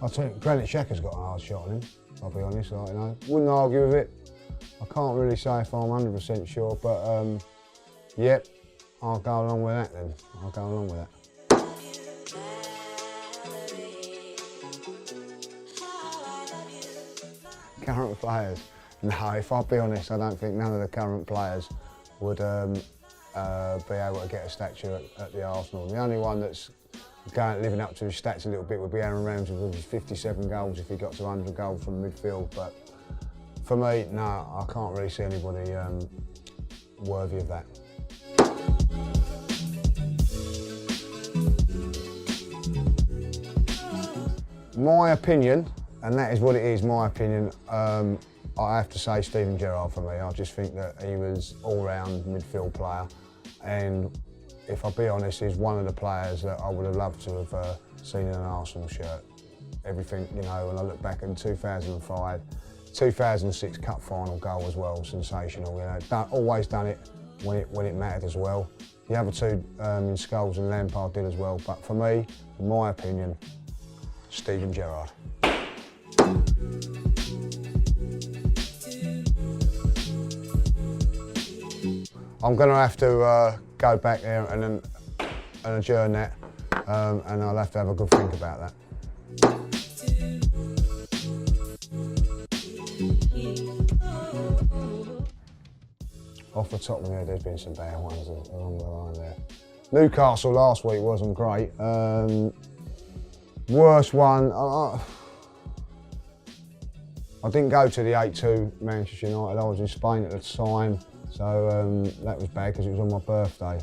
I think Granit Xhaka's got a hard shot on him, I'll be honest, like, you know. Wouldn't argue with it. I can't really say if I'm 100% sure, but yep, I'll go along with that then. I'll go along with that. Current players? No, if I'll be honest, I don't think none of the current players would be able to get a statue at the Arsenal. The only one that's living up to his stats a little bit would be Aaron Ramsey with his 57 goals if he got to 100 goals from midfield. But for me, no, I can't really see anybody worthy of that. My opinion, and that is what it is, my opinion, I have to say Steven Gerrard for me. I just think that he was all-round midfield player, and if I'll be honest, he's one of the players that I would have loved to have seen in an Arsenal shirt. Everything, you know, when I look back in 2005, 2006 Cup final goal as well, sensational. You know, always done it when it mattered as well. The other two in Scholes and Lampard did as well, but for me, in my opinion, Steven Gerrard. I'm going to have to go back there and adjourn that, and I'll have to have a good think about that. Off the top of my head, there's been some bad ones along the line there. Newcastle last week wasn't great. Worst one, I didn't go to the 8-2 Manchester United. I was in Spain at the time, so that was bad because it was on my birthday.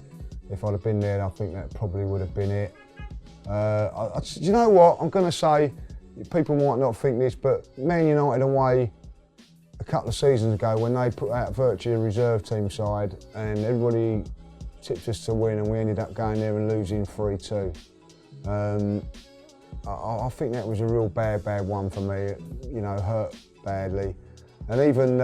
If I'd have been there, I think that probably would have been it. You know what? I'm going to say, people might not think this, but Man United away a couple of seasons ago when they put out virtually a reserve team side and everybody tipped us to win and we ended up going there and losing 3-2. I think that was a real bad one for me. You know, hurt badly, and even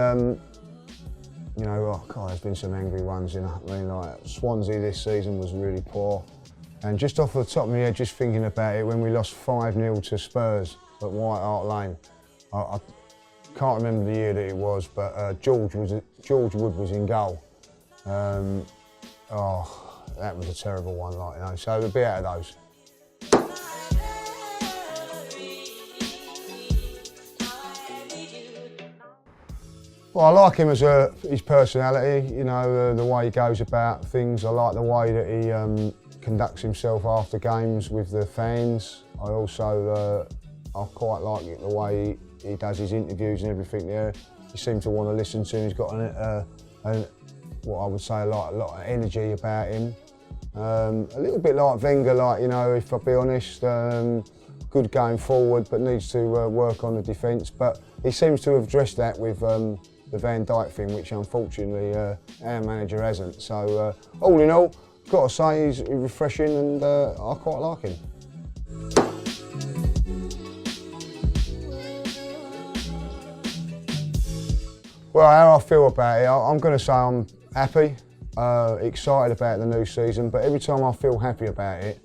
you know, oh God, there's been some angry ones. You know, I mean, like Swansea this season was really poor, and just off the top of my head, just thinking about it, when we lost 5-0 to Spurs at White Hart Lane, I can't remember the year that it was, but George Wood was in goal. Oh, that was a terrible one, like, you know. So a bit out of those. Well, I like him as his personality, you know, the way he goes about things. I like the way that he conducts himself after games with the fans. I also, I quite like it, the way he does his interviews and everything there. You seem to want to listen to him. He's got what I would say a lot of energy about him. A little bit like Wenger, like, you know, if I'll be honest, good going forward, but needs to work on the defence. But he seems to have addressed that with the Van Dijk thing, which unfortunately our manager hasn't. So all in all, got to say he's refreshing, and I quite like him. Well, how I feel about it, I'm going to say I'm happy, excited about the new season, but every time I feel happy about it,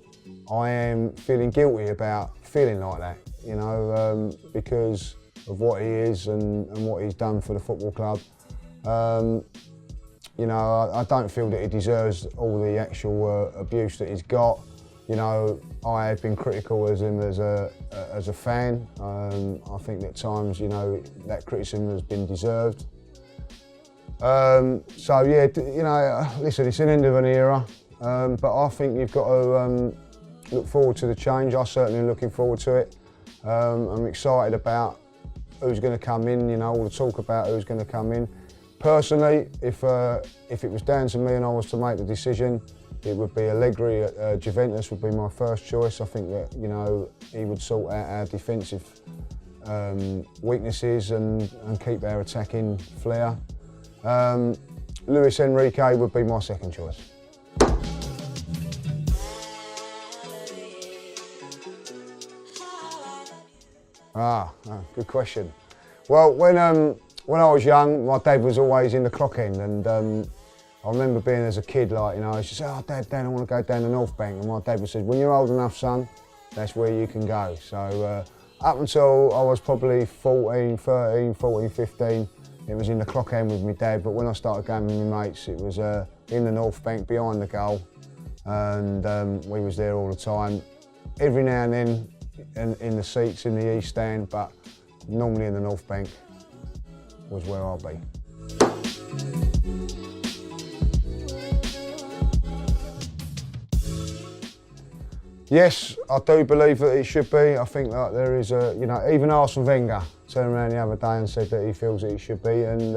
I am feeling guilty about feeling like that, you know, because of what he is and what he's done for the football club. You know, I don't feel that he deserves all the actual abuse that he's got. You know, I have been critical of him as a fan. I think at times, you know, that criticism has been deserved. So yeah, you know, listen, it's an end of an era, but I think you've got to look forward to the change. I certainly am looking forward to it. I'm excited about who's going to come in, you know, all the talk about who's going to come in. Personally, if it was down to me and I was to make the decision, it would be Allegri at Juventus would be my first choice. I think that, you know, he would sort out our defensive weaknesses and keep our attacking flair. Luis Enrique would be my second choice. Good question. Well, when I was young, my dad was always in the clock end, and I remember being as a kid, like, you know, I used to say, "Oh, Dad, I want to go down the North Bank," and my dad would say, "When you're old enough, son, that's where you can go." So Up until I was probably 14, 15, it was in the clock end with my dad, but when I started going with my mates, it was in the North Bank, behind the goal, and we was there all the time. Every now and then in the seats in the East Stand, but normally in the North Bank was where I'll be. Yes, I do believe that it should be. I think that there is a, even Arsene Wenger turned around the other day and said that he feels that it should be, and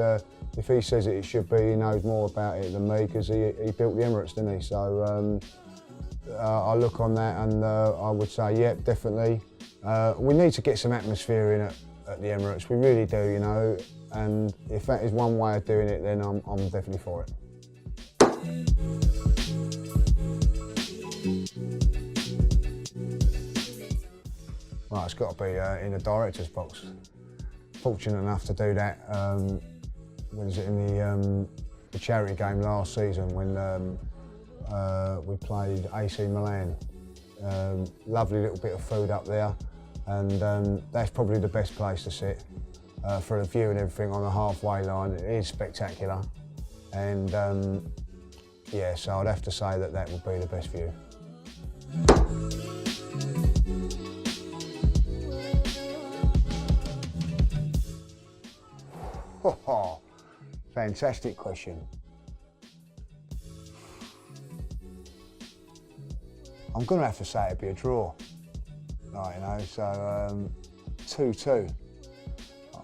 if he says that it should be, he knows more about it than me, because he built the Emirates, didn't he? So I look on that and I would say, yeah, definitely. We need to get some atmosphere in at the Emirates, we really do, and if that is one way of doing it, then I'm definitely for it. Well, it's got to be in the director's box. Fortunate enough to do that. When was it in the charity game last season when we played AC Milan. Lovely little bit of food up there, and that's probably the best place to sit for the view and everything on the halfway line. It is spectacular, and yeah, so I'd have to say that that would be the best view. Oh, fantastic question. I'm going to have to say it'd be a draw, so 2-2.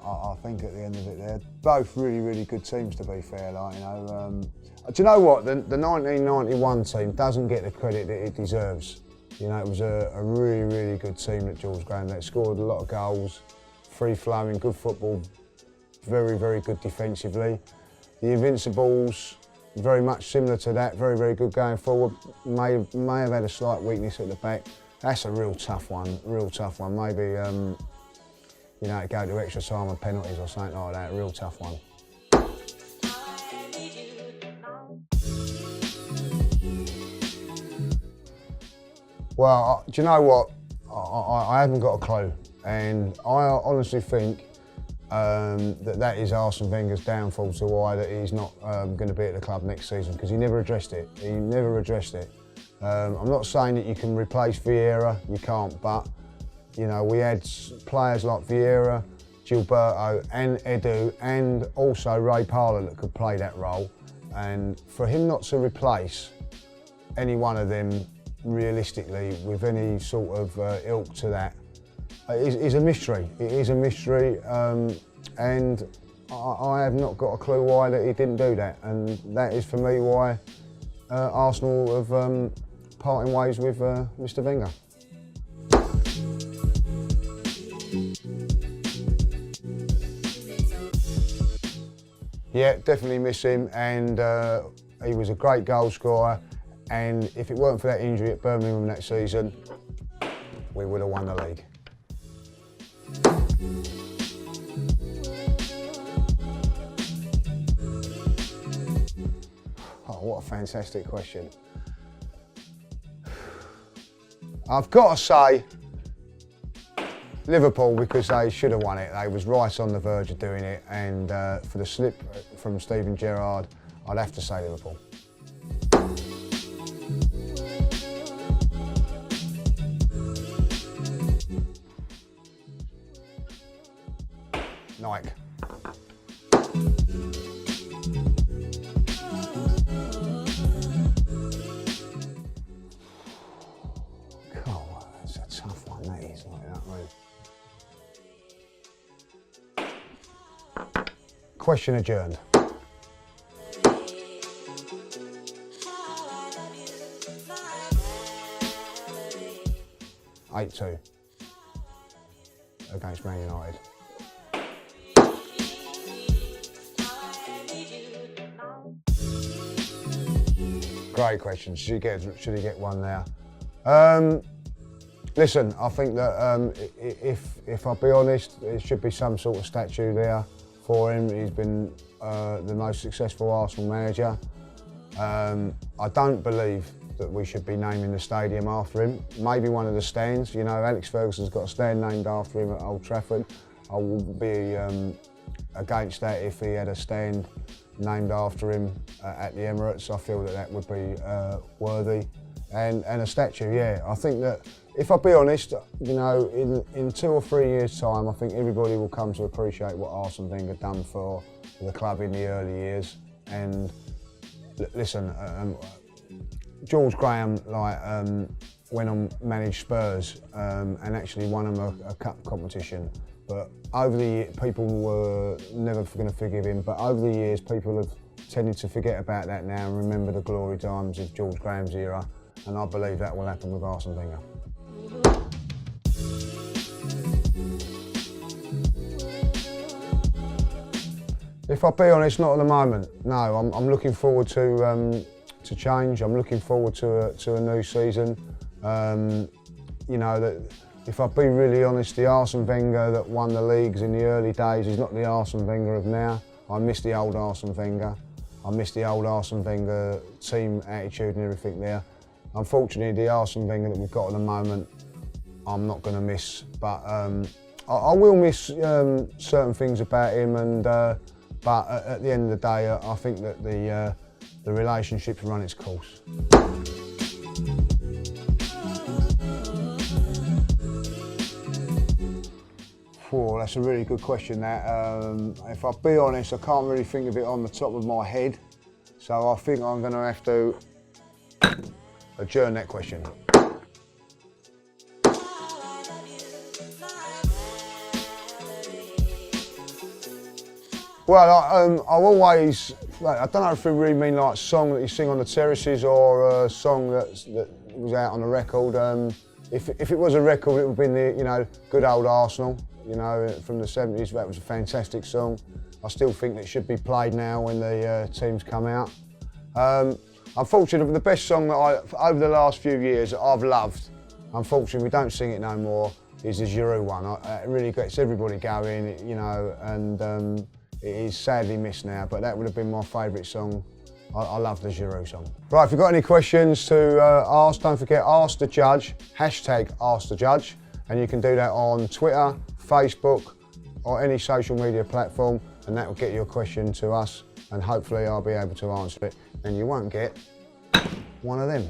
I think at the end of it, they're both really, really good teams, to be fair. Do you know what? The 1991 team doesn't get the credit that it deserves. It was a really, really good team that Jules Graham that scored a lot of goals, free-flowing, good football. Very, very good defensively. The Invincibles, very much similar to that, very, very good going forward. May have had a slight weakness at the back. That's a real tough one, Maybe, go to extra time and penalties or something like that, real tough one. Well, do you know what? I haven't got a clue, and I honestly think that is Arsene Wenger's downfall to why that he's not going to be at the club next season, because he never addressed it. I'm not saying that you can replace Vieira, you can't, but we had players like Vieira, Gilberto and Edu, and also Ray Parlour that could play that role, and for him not to replace any one of them realistically with any sort of ilk to that is a mystery. It is a mystery, and I have not got a clue why that he didn't do that, and that is for me why Arsenal have parting ways with Mr. Wenger. Yeah, definitely miss him, and he was a great goal scorer, and if it weren't for that injury at Birmingham that season, we would have won the league. Oh, what a fantastic question. I've got to say Liverpool, because they should have won it. They was right on the verge of doing it, and for the slip from Steven Gerrard, I'd have to say Liverpool. Nike. God, that's a tough one, that is, Question adjourned. (8-2) against Man United. Great question. Should he get one now? Listen, I think that if I'll be honest, there should be some sort of statue there for him. He's been the most successful Arsenal manager. I don't believe that we should be naming the stadium after him. Maybe one of the stands. You know, Alex Ferguson's got a stand named after him at Old Trafford. I would be against that if he had a stand named after him at the Emirates. I feel that that would be worthy. And a statue, yeah. I think that, if I'll be honest, you know, in 2 or 3 years' time, I think everybody will come to appreciate what Arsene Wenger done for the club in the early years. And listen, George Graham went on managed Spurs and actually won them a cup competition. But over the years, people were never going to forgive him. But over the years, people have tended to forget about that now and remember the glory times of George Graham's era. And I believe that will happen with Arsene Wenger. If I'll be honest, not at the moment. No, I'm looking forward to change. I'm looking forward to a new season. You know, that if I'll be really honest, the Arsene Wenger that won the leagues in the early days is not the Arsene Wenger of now. I miss the old Arsene Wenger. I miss the old Arsene Wenger team attitude and everything there. Unfortunately, the Arsene Wenger that we've got at the moment, I'm not going to miss. But I will miss certain things about him. And but at the end of the day, I think that the relationship's run its course. Oh, that's a really good question, that. If I'll be honest, I can't really think of it on the top of my head. So I think I'm going to have to adjourn that question. Well, I've always, I don't know if you really mean like a song that you sing on the terraces or a song that was out on a record. If it was a record, it would have been the, you know, good old Arsenal, you know, from the 70s. That was a fantastic song. I still think it should be played now when the teams come out. Unfortunately, the best song that over the last few years that I've loved, unfortunately we don't sing it no more, is the Giroud one. It really gets everybody going, you know, and it is sadly missed now, but that would have been my favourite song. I love the Giroud song. Right, if you've got any questions to ask, don't forget, Ask the Judge, hashtag Ask the Judge, and you can do that on Twitter, Facebook, or any social media platform, and that will get your question to us, and hopefully I'll be able to answer it, and you won't get one of them.